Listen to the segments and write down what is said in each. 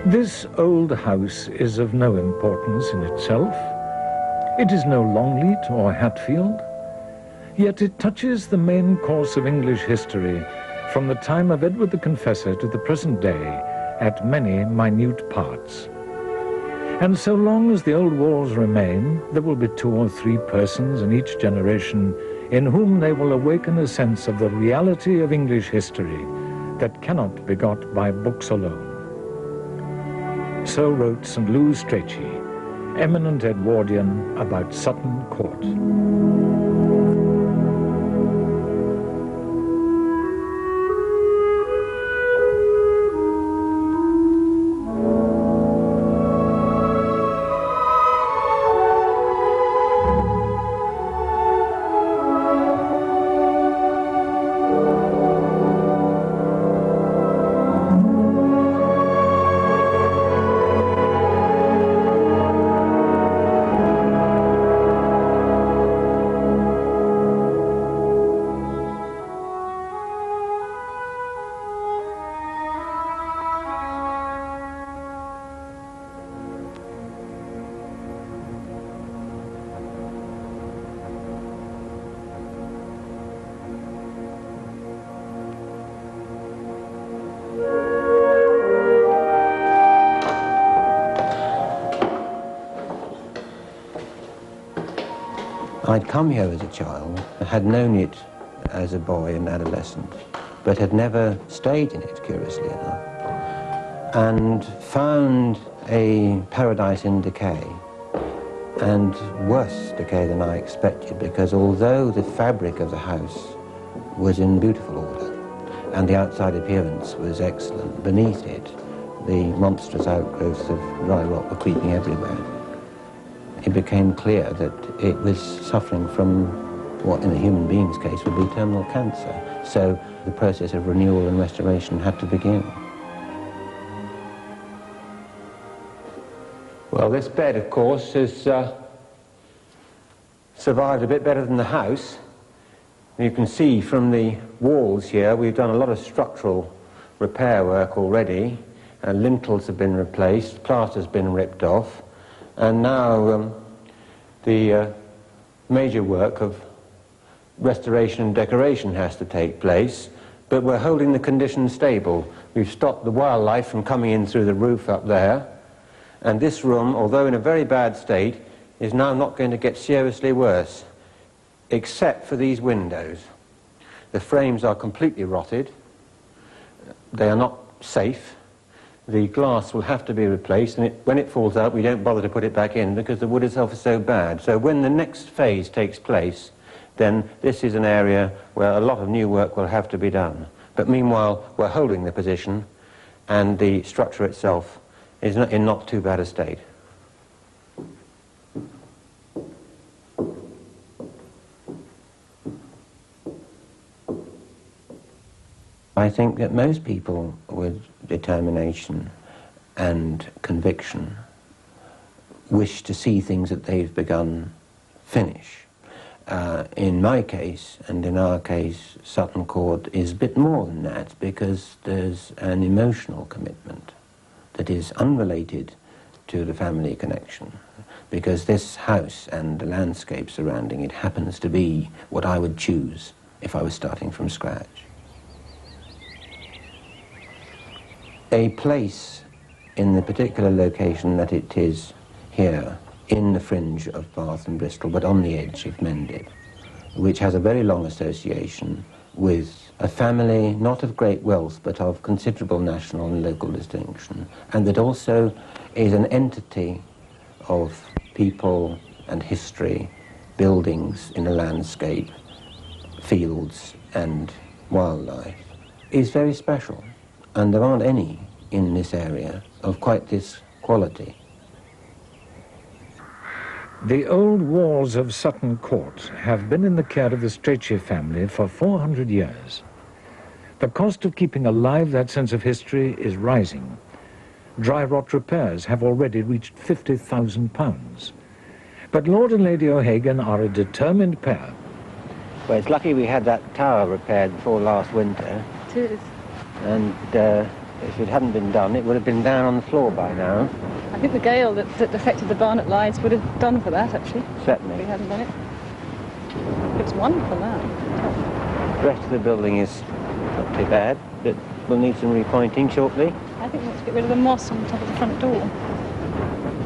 This old house is of no importance in itself. It is no Longleat or Hatfield, yet it touches the main course of English history from the time of Edward the Confessor to the present day at many minute parts. And so long as the old walls remain, there will be 2 or 3 persons in each generation in whom they will awaken a sense of the reality of English history that cannot be got by books alone. So wrote St. Louis Strachey, eminent Edwardian, about Sutton Court. I'd come here as a child, had known it as a boy and adolescent, but had never stayed in it, curiously enough, and found a paradise in decay, and worse decay than I expected, because although the fabric of the house was in beautiful order, and the outside appearance was excellent, beneath it, the monstrous outgrowths of dry rot were creeping everywhere. It became clear that it was suffering from what in a human being's case would be terminal cancer. So the process of renewal and restoration had to begin. Well, this bed, of course, has survived a bit better than the house. You can see from the walls here, we've done a lot of structural repair work already. Lintels have been replaced, plaster's been ripped off. And now the major work of restoration and decoration has to take place, but we're holding the conditions stable. We've stopped the wildlife from coming in through the roof up there, and this room, although in a very bad state, is now not going to get seriously worse, except for these windows. The frames are completely rotted. They are not safe. The glass will have to be replaced, and when it falls out, we don't bother to put it back in because the wood itself is so bad. So when the next phase takes place, then this is an area where a lot of new work will have to be done. But meanwhile, we're holding the position, and the structure itself is in not too bad a state. I think that most people with determination and conviction wish to see things that they've begun finish. In my case, and in our case, Sutton Court is a bit more than that, because there's an emotional commitment that is unrelated to the family connection, because this house and the landscape surrounding it happens to be what I would choose if I was starting from scratch. A place in the particular location that it is here, in the fringe of Bath and Bristol, but on the edge of Mendip, which has a very long association with a family not of great wealth, but of considerable national and local distinction, and that also is an entity of people and history, buildings in a landscape, fields and wildlife, is very special. And there aren't any in this area of quite this quality. The old walls of Sutton Court have been in the care of the Strachey family for 400 years. The cost of keeping alive that sense of history is rising. Dry rot repairs have already reached £50,000. But Lord and Lady O'Hagan are a determined pair. Well, it's lucky we had that tower repaired before last winter. It is. And if it hadn't been done, it would have been down on the floor by now. I think the gale that affected the barn at Lydes would have done for that, actually. Certainly. If we hadn't done it. Looks wonderful now. The rest of the building is not too bad, but will need some repointing shortly. I think we want to get rid of the moss on the top of the front door.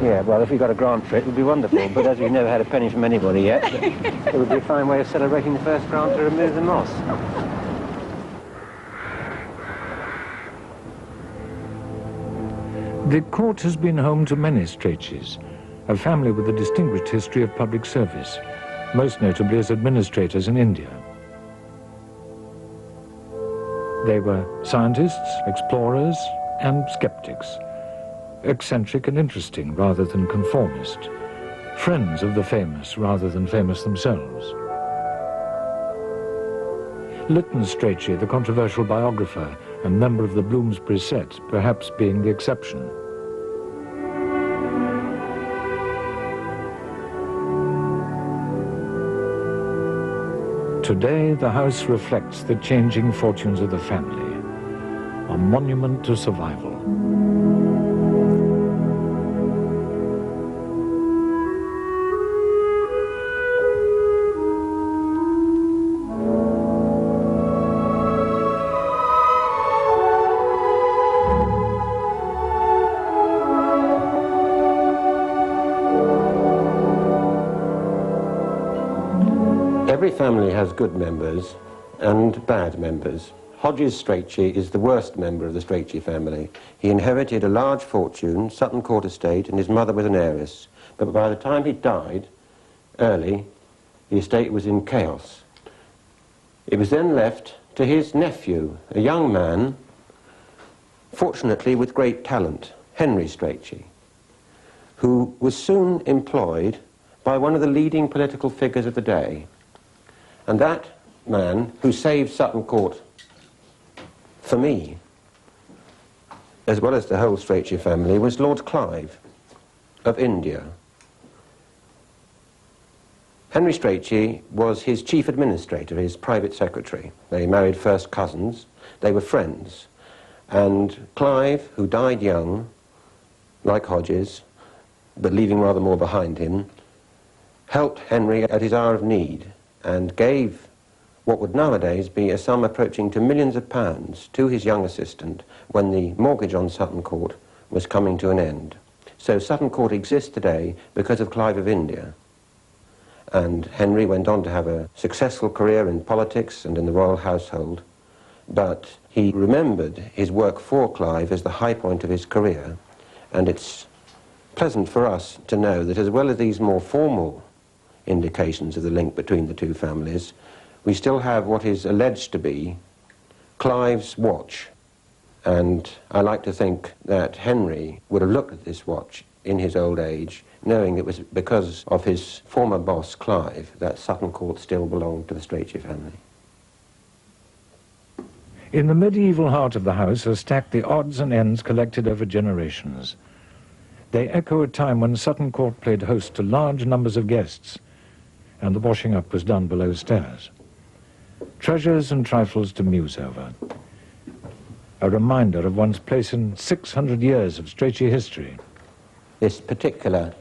Yeah, well, if we got a grant for it, it would be wonderful, but as we've never had a penny from anybody yet, it would be a fine way of celebrating the first grant to remove the moss. The court has been home to many Stracheys, a family with a distinguished history of public service, most notably as administrators in India. They were scientists, explorers, and skeptics, eccentric and interesting rather than conformist, friends of the famous rather than famous themselves. Lytton Strachey, the controversial biographer and member of the Bloomsbury set, perhaps being the exception. Today, the house reflects the changing fortunes of the family, a monument to survival. Every family has good members and bad members. Hodges Strachey is the worst member of the Strachey family. He inherited a large fortune, Sutton Court estate, and his mother was an heiress. But by the time he died, early, the estate was in chaos. It was then left to his nephew, a young man, fortunately with great talent, Henry Strachey, who was soon employed by one of the leading political figures of the day. And that man, who saved Sutton Court for me, as well as the whole Strachey family, was Lord Clive of India. Henry Strachey was his chief administrator, his private secretary. They married first cousins. They were friends. And Clive, who died young, like Hodges, but leaving rather more behind him, helped Henry at his hour of need and gave what would nowadays be a sum approaching to millions of pounds to his young assistant when the mortgage on Sutton Court was coming to an end. So Sutton Court exists today because of Clive of India. And Henry went on to have a successful career in politics and in the royal household, but he remembered his work for Clive as the high point of his career, and it's pleasant for us to know that as well as these more formal indications of the link between the two families, we still have what is alleged to be Clive's watch. And I like to think that Henry would have looked at this watch in his old age, knowing it was because of his former boss, Clive, that Sutton Court still belonged to the Strachey family. In the medieval heart of the house are stacked the odds and ends collected over generations. They echo a time when Sutton Court played host to large numbers of guests, and the washing up was done below stairs. Treasures and trifles to muse over. A reminder of one's place in 600 years of Strachey history. This particular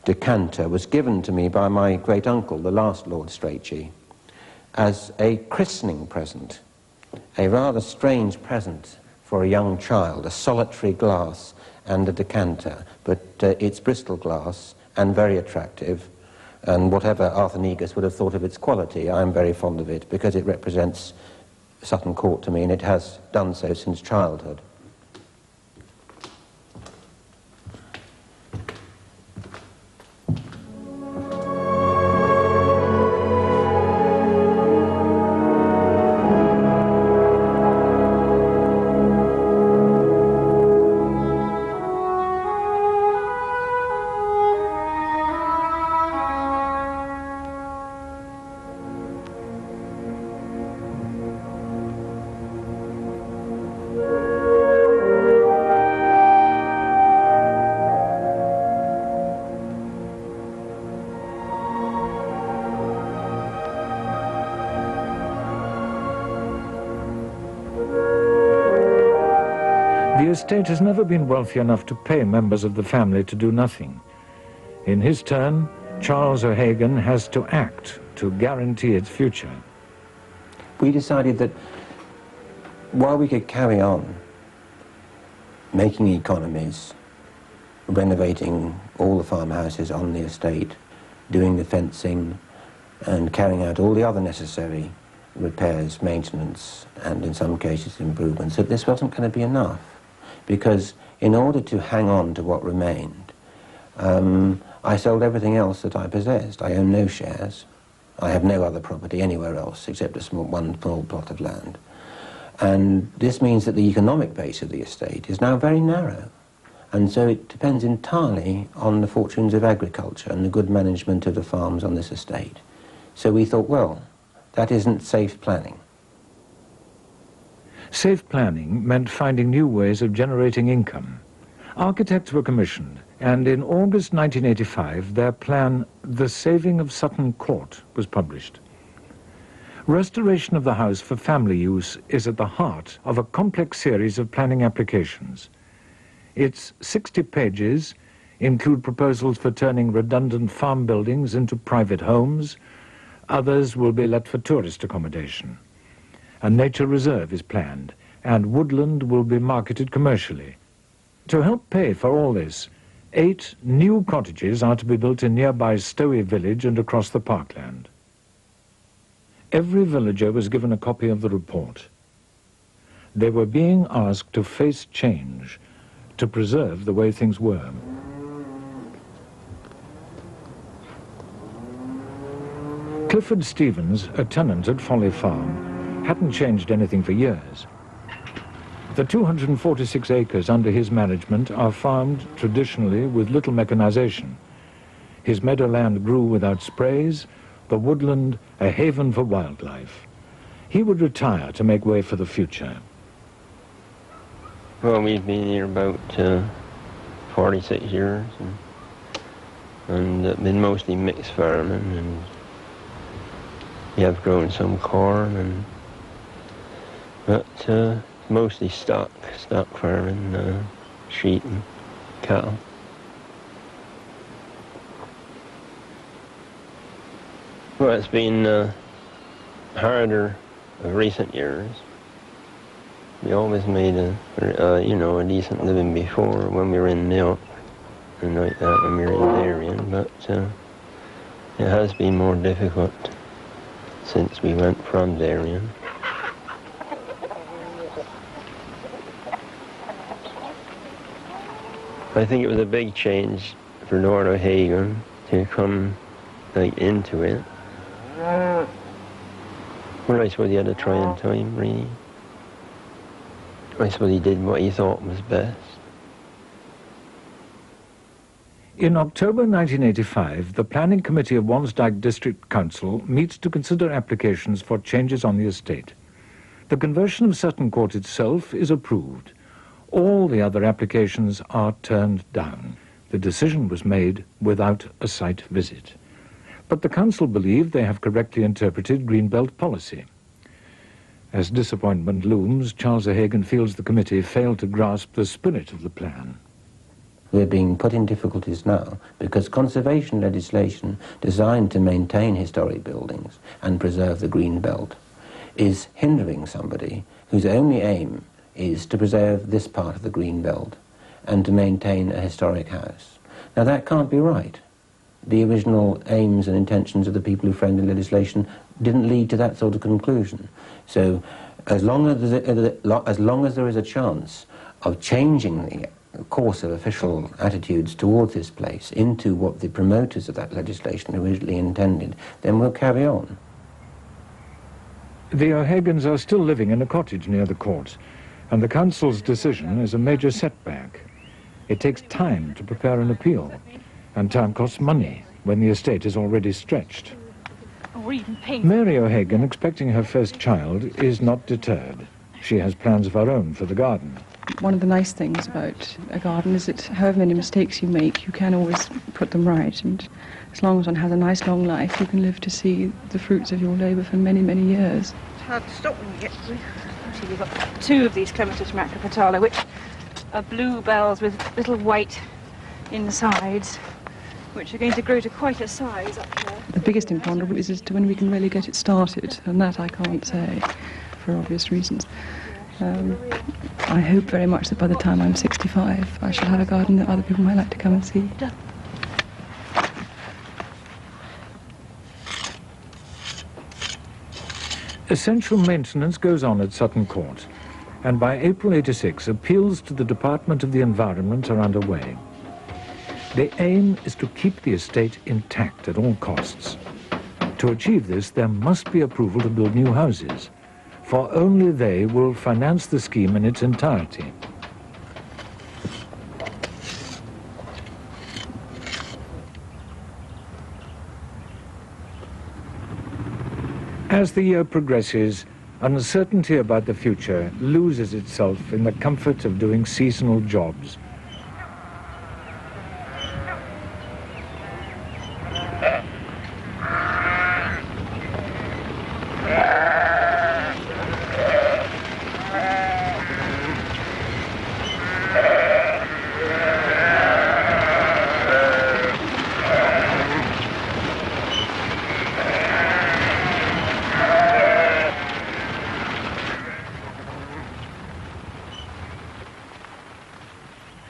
decanter was given to me by my great-uncle, the last Lord Strachey, as a christening present, a rather strange present for a young child, a solitary glass and a decanter, but it's Bristol glass and very attractive. And whatever Arthur Negus would have thought of its quality, I'm very fond of it because it represents Sutton Court to me, and it has done so since childhood. The estate has never been wealthy enough to pay members of the family to do nothing. In his turn, Charles O'Hagan has to act to guarantee its future. We decided that while we could carry on making economies, renovating all the farmhouses on the estate, doing the fencing, and carrying out all the other necessary repairs, maintenance, and in some cases improvements, that this wasn't going to be enough. Because in order to hang on to what remained, I sold everything else that I possessed. I own no shares. I have no other property anywhere else except one small plot of land. And this means that the economic base of the estate is now very narrow. And so it depends entirely on the fortunes of agriculture and the good management of the farms on this estate. So we thought, well, that isn't safe planning. Safe planning meant finding new ways of generating income. Architects were commissioned, and in August 1985, their plan, The Saving of Sutton Court, was published. Restoration of the house for family use is at the heart of a complex series of planning applications. Its 60 pages include proposals for turning redundant farm buildings into private homes. Others will be let for tourist accommodation. A nature reserve is planned, and woodland will be marketed commercially. To help pay for all this, 8 new cottages are to be built in nearby Strachey village and across the parkland. Every villager was given a copy of the report. They were being asked to face change, to preserve the way things were. Clifford Stevens, a tenant at Folly Farm, hadn't changed anything for years. The 246 acres under his management are farmed traditionally with little mechanization. His meadowland grew without sprays, the woodland a haven for wildlife. He would retire to make way for the future. Well, we've been here about 46 years, and been mostly mixed farming, and we have grown some corn, but mostly stock farming, sheep and cattle. Well, it's been harder of recent years. We always made a decent living before when we were in milk and like that when we were in dairying, but it has been more difficult since we went from dairying. I think it was a big change for Lord O'Hagan to come into it. Well, I suppose he had a trying time, really. I suppose he did what he thought was best. In October 1985, the Planning Committee of Wansdyke District Council meets to consider applications for changes on the estate. The conversion of Sutton Court itself is approved. All the other applications are turned down. The decision was made without a site visit. But the council believe they have correctly interpreted Greenbelt policy. As disappointment looms, Charles O'Hagan feels the committee failed to grasp the spirit of the plan. We're being put in difficulties now because conservation legislation designed to maintain historic buildings and preserve the green belt is hindering somebody whose only aim is to preserve this part of the green belt and to maintain a historic house. Now that can't be right. The original aims and intentions of the people who framed the legislation didn't lead to that sort of conclusion. So as long as there is a chance of changing the course of official attitudes towards this place into what the promoters of that legislation originally intended, then we'll carry on. The O'Hagans are still living in a cottage near the court, and the council's decision is a major setback. It takes time to prepare an appeal, and time costs money when the estate is already stretched. Mary O'Hagan, expecting her first child, is not deterred. She has plans of her own for the garden. One of the nice things about a garden is that however many mistakes you make, you can always put them right. And as long as one has a nice long life, you can live to see the fruits of your labour for many, many years. It's hard to stop when you get through. You've got 2 of these clematis macropetala, which are bluebells with little white insides, which are going to grow to quite a size up here. The biggest imponderable is as to when we can really get it started, and that I can't say for obvious reasons. I hope very much that by the time I'm 65 I shall have a garden that other people might like to come and see. Essential maintenance goes on at Sutton Court, and by April '86 appeals to the Department of the Environment are underway. The aim is to keep the estate intact at all costs. To achieve this, there must be approval to build new houses, for only they will finance the scheme in its entirety. As the year progresses, uncertainty about the future loses itself in the comfort of doing seasonal jobs.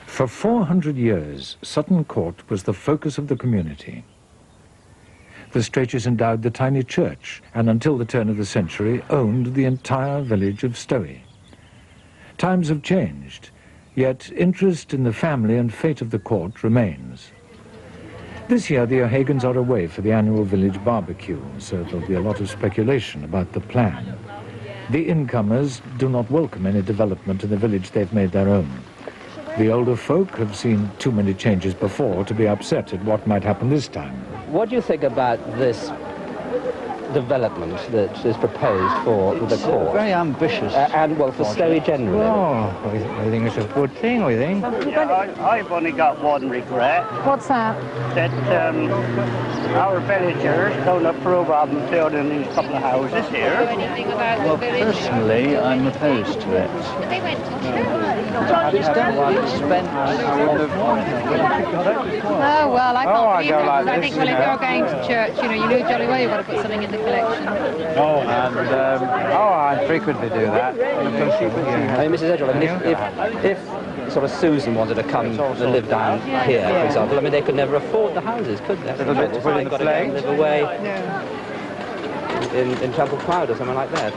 For 400 years, Sutton Court was the focus of the community. The Stracheys endowed the tiny church, and until the turn of the century, owned the entire village of Strachey. Times have changed, yet interest in the family and fate of the court remains. This year, the O'Hagans are away for the annual village barbecue, so there'll be a lot of speculation about the plan. The incomers do not welcome any development in the village they've made their own. The older folk have seen too many changes before to be upset at what might happen this time. What do you think about this development that is proposed for the court? Very ambitious. And, well, for Strachey generally. Oh, I think it's a good thing, I think. Yeah, I've only got one regret. What's that? That our villagers don't approve of them building these couple of houses here. Well, personally, I'm opposed to it. It's definitely spent a lot of money. Oh, well, I can't believe that, like because I think, well, if you're going to church, you know jolly well you've got to put something in the collection. I frequently do that. I mean, Mrs. Edgell, I mean, if sort of Susan wanted to come and live down here, for example, I mean, they could never afford the houses, could they? Little bit to put in the plate. Live away in Temple Cloud or something like that.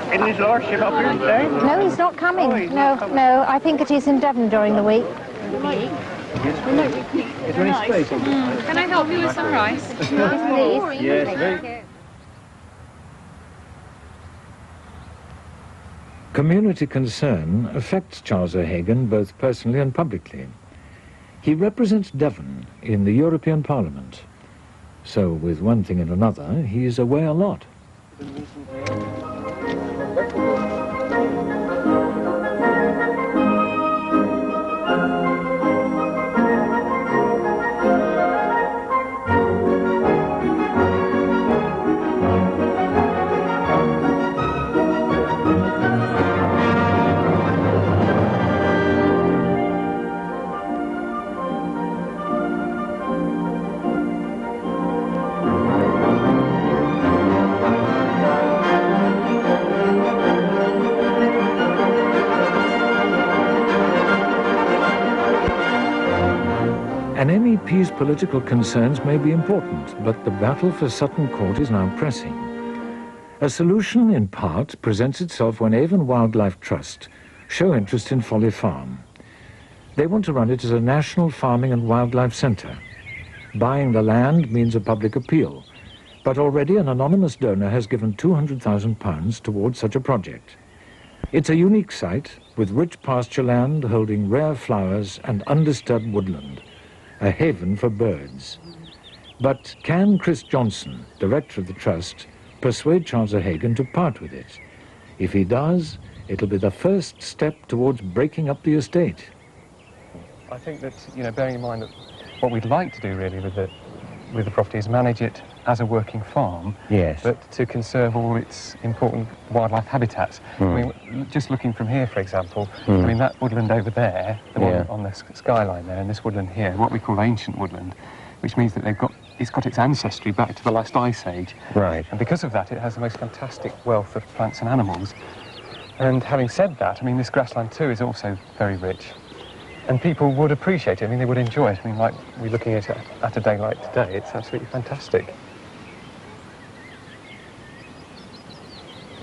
Isn't his lordship up here today? No, he's not coming. No, I think it is in Devon during the week. Is there any space? Can I help you with some rice? Please. Yes, Community concern affects Charles O'Hagan both personally and publicly. He represents Devon in the European Parliament. So, with one thing and another, he is away a lot. An MEP's political concerns may be important, but the battle for Sutton Court is now pressing. A solution, in part, presents itself when Avon Wildlife Trust show interest in Folly Farm. They want to run it as a national farming and wildlife centre. Buying the land means a public appeal, but already an anonymous donor has given £200,000 towards such a project. It's a unique site with rich pasture land holding rare flowers and undisturbed woodland, a haven for birds. But can Chris Johnson, director of the Trust, persuade Charles O'Hagan to part with it? If he does, it'll be the first step towards breaking up the estate. I think that, bearing in mind that what we'd like to do really with with the property is manage it as a working farm, Yes. but to conserve all its important wildlife habitats. I mean, just looking from here, for example, I mean, that woodland over there, the one on the skyline there, and this woodland here, what we call ancient woodland, which means that it's got its ancestry back to the last ice age. Right. And because of that, it has the most fantastic wealth of plants and animals. And having said that, I mean, this grassland too is also very rich. And people would appreciate it. I mean, they would enjoy it. I mean, like we're looking at it at a day like today, it's absolutely fantastic.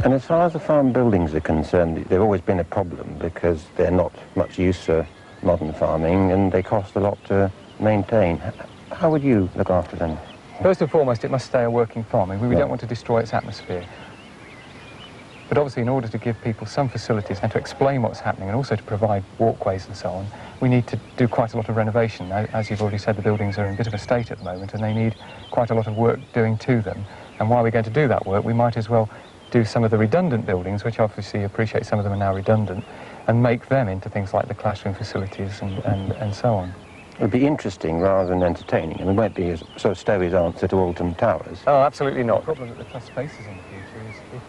And as far as the farm buildings are concerned, they've always been a problem because they're not much use for modern farming and they cost a lot to maintain. How would you look after them? First and foremost, it must stay a working farm. I mean, we don't want to destroy its atmosphere. But obviously, in order to give people some facilities and to explain what's happening and also to provide walkways and so on, we need to do quite a lot of renovation. Now, as you've already said, the buildings are in a bit of a state at the moment and they need quite a lot of work doing to them. And while we're going to do that work, we might as well do some of the redundant buildings, which obviously appreciate some of them are now redundant, and make them into things like the classroom facilities and so on. It would be interesting rather than entertaining. I mean, it won't be a sort of Stowey's answer to Alton Towers. Oh, absolutely not. The problem that the trust faces in the future is if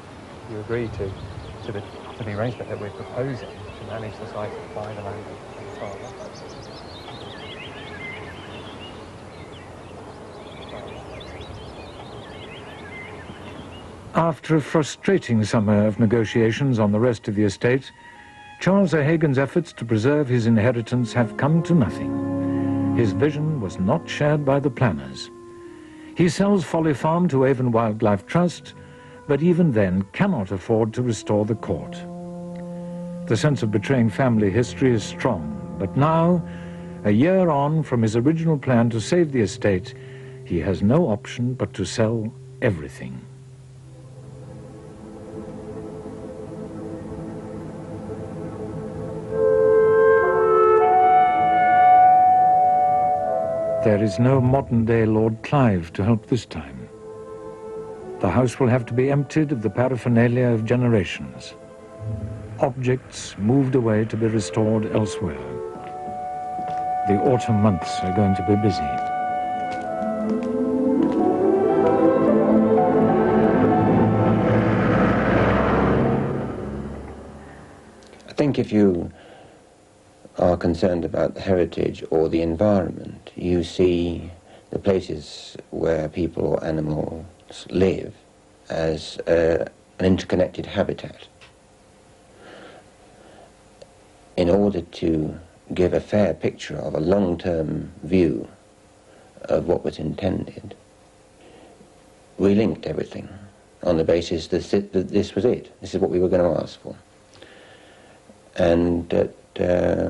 you agree to the arrangement that we're proposing to manage the site and buy the land and farm. After a frustrating summer of negotiations on the rest of the estate, Charles O'Hagan's efforts to preserve his inheritance have come to nothing. His vision was not shared by the planners. He sells Folly Farm to Avon Wildlife Trust, but even then cannot afford to restore the court. The sense of betraying family history is strong, but now, a year on from his original plan to save the estate, he has no option but to sell everything. There is no modern-day Lord Clive to help this time. The house will have to be emptied of the paraphernalia of generations. Objects moved away to be restored elsewhere. The autumn months are going to be busy. I think if you are concerned about the heritage or the environment, you see the places where people or animals live as an interconnected habitat. In order to give a fair picture of a long-term view of what was intended, we linked everything on the basis that this was it. This is what we were going to ask for. And that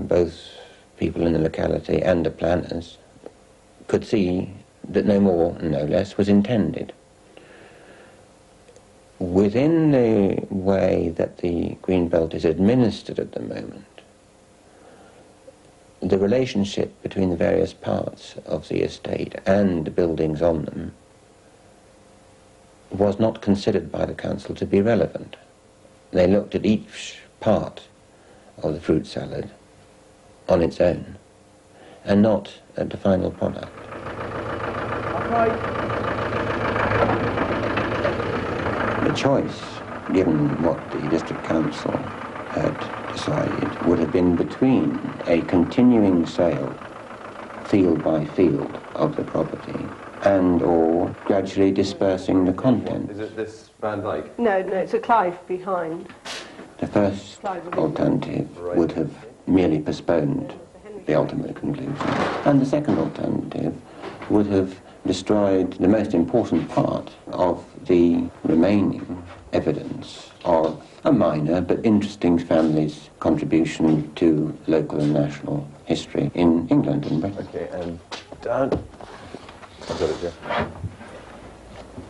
both people in the locality and the planners could see that no more and no less was intended. Within the way that the Greenbelt is administered at the moment, the relationship between the various parts of the estate and the buildings on them was not considered by the council to be relevant. They looked at each part of the fruit salad on its own and not at the final product. The choice, given what the district council had decided, would have been between a continuing sale, field by field, of the property and or gradually dispersing the content. Is it this Van Dyke? No, it's a Clive behind. The first alternative would have merely postponed the ultimate conclusion, and the second alternative would have destroyed the most important part of the remaining evidence of a minor but interesting family's contribution to local and national history in England and Britain. Okay, and done. I've got it, Jeff.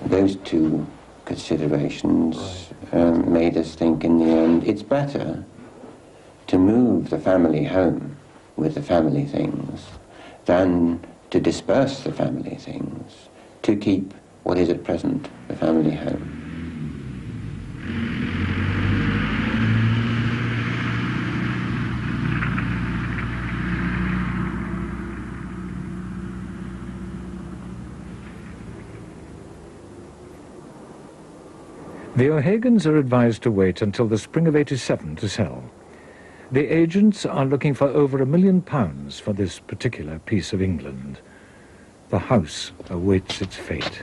Those two considerations made us think in the end it's better to move the family home with the family things than to disperse the family things, to keep what is at present the family home. The O'Hagans are advised to wait until the spring of '87 to sell. The agents are looking for over £1 million for this particular piece of England. The house awaits its fate.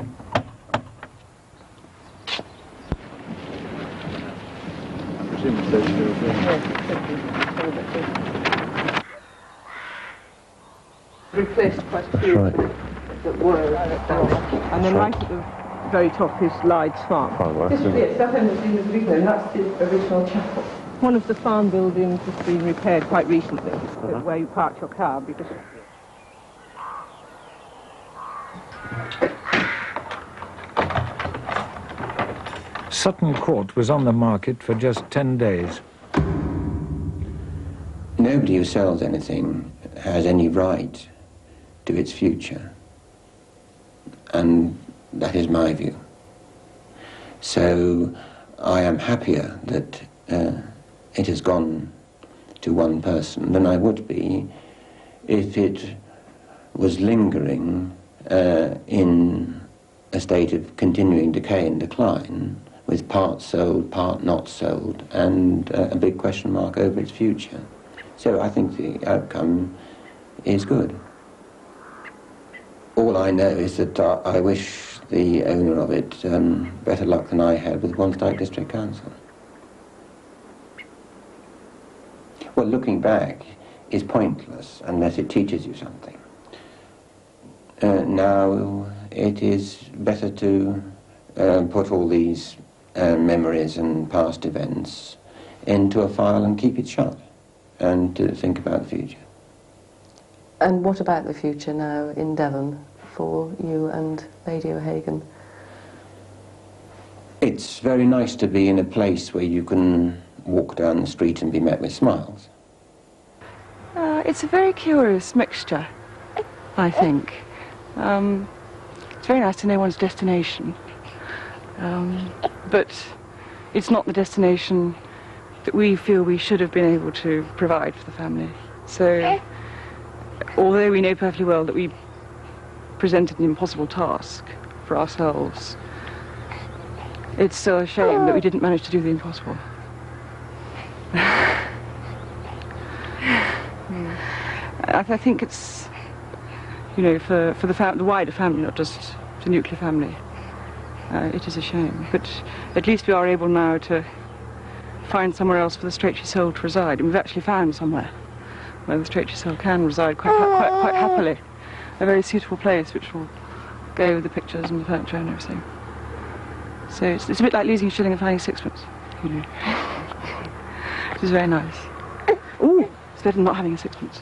Replaced quite a few that were. And then right at the very top is Lyde's Farm. Yes, that end has been the and that's the original chapel. One of the farm buildings has been repaired quite recently, where you park your car, because Sutton Court was on the market for just 10 days. Nobody who sells anything has any right to its future, and that is my view. So I am happier that it has gone to one person than I would be if it was lingering in a state of continuing decay and decline, with part sold, part not sold, and a big question mark over its future. So I think the outcome is good. All I know is that I wish the owner of it better luck than I had with Wanstead District Council. Well, looking back is pointless unless it teaches you something. Now it is better to put all these memories and past events into a file and keep it shut, and to think about the future. And what about the future now in Devon for you and Lady O'Hagan? It's very nice to be in a place where you can walk down the street and be met with smiles. It's a very curious mixture, I think. It's very nice to know one's destination, but it's not the destination that we feel we should have been able to provide for the family. So, although we know perfectly well that we presented an impossible task for ourselves, it's still a shame that we didn't manage to do the impossible. I think it's, you know, for the wider family, not just the nuclear family, it is a shame. But at least we are able now to find somewhere else for the Strachey soul to reside, and we've actually found somewhere where the Strachey soul can reside quite happily. A very suitable place which will go with the pictures and the furniture and everything. So it's a bit like losing a shilling and finding sixpence, you know. It is very nice. Ooh, it's better than not having a sixpence.